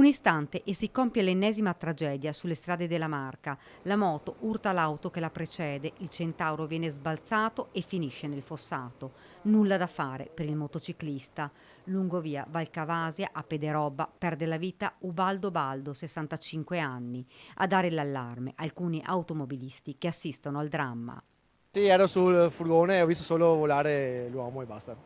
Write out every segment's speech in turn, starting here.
Un istante e si compie l'ennesima tragedia sulle strade della Marca. La moto urta l'auto che la precede, il Centauro viene sbalzato e finisce nel fossato. Nulla da fare per il motociclista. Lungo via Valcavasia a Pederobba perde la vita Ubaldo Baldo, 65 anni. A dare l'allarme alcuni automobilisti che assistono al dramma. Sì, ero sul furgone e ho visto solo volare l'uomo e basta.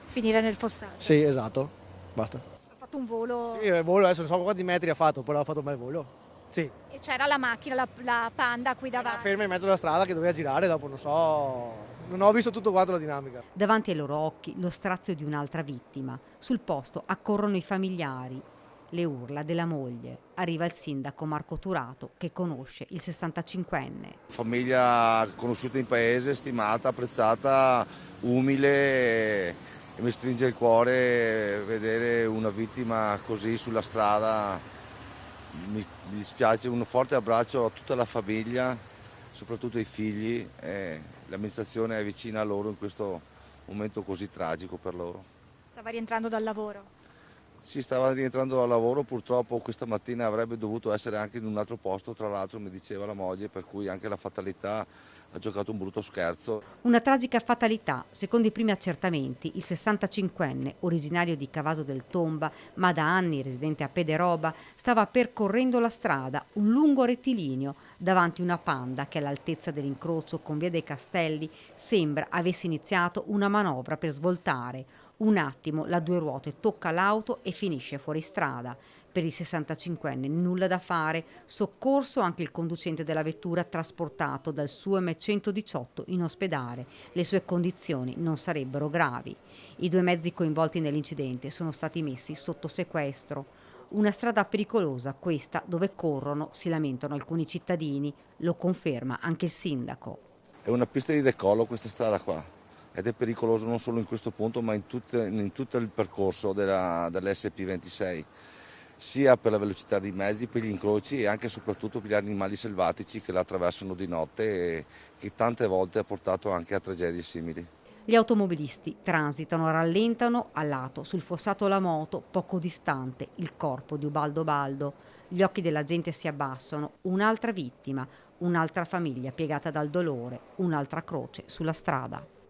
Finire nel fossato. Sì, esatto, basta. Ha fatto un volo Sì, il volo adesso non so quanti metri ha fatto, però ha fatto un bel volo. Sì, e c'era la macchina, la Panda qui era davanti. ferma in mezzo alla strada che doveva girare, dopo non so, non ho visto tutto quanto la dinamica. Davanti ai loro occhi lo strazio di un'altra vittima. Sul posto accorrono i familiari. Le urla della moglie. Arriva il sindaco Marco Turato che conosce il 65enne. Famiglia conosciuta in paese, stimata, apprezzata, umile e mi stringe il cuore vedere una vittima così sulla strada. Mi dispiace, un forte abbraccio a tutta la famiglia, soprattutto ai figli. L'amministrazione è vicina a loro in questo momento così tragico per loro. Stava rientrando dal lavoro. Si stava rientrando dal lavoro, purtroppo questa mattina avrebbe dovuto essere anche in un altro posto, tra l'altro mi diceva la moglie, per cui anche la fatalità ha giocato un brutto scherzo. Una tragica fatalità. Secondo i primi accertamenti, il 65enne, originario di Cavaso del Tomba, ma da anni residente a Pederobba, stava percorrendo la strada, un lungo rettilineo, davanti una Panda che all'altezza dell'incrocio con Via dei Castelli sembra avesse iniziato una manovra per svoltare. Un attimo la due ruote tocca l'auto e finisce fuori strada. Per il 65enne nulla da fare, soccorso anche il conducente della vettura trasportato dal suo M118 in ospedale. Le sue condizioni non sarebbero gravi. I due mezzi coinvolti nell'incidente sono stati messi sotto sequestro. Una strada pericolosa questa dove corrono, si lamentano alcuni cittadini, lo conferma anche il sindaco. È una pista di decollo questa strada qua ed è pericoloso non solo in questo punto ma in tutto il percorso dell'SP26, sia per la velocità dei mezzi, per gli incroci e anche e soprattutto per gli animali selvatici che la attraversano di notte e che tante volte ha portato anche a tragedie simili. Gli automobilisti transitano, rallentano a lato, sul fossato la moto, poco distante, il corpo di Ubaldo Baldo. Gli occhi della gente si abbassano, un'altra vittima, un'altra famiglia piegata dal dolore, un'altra croce sulla strada.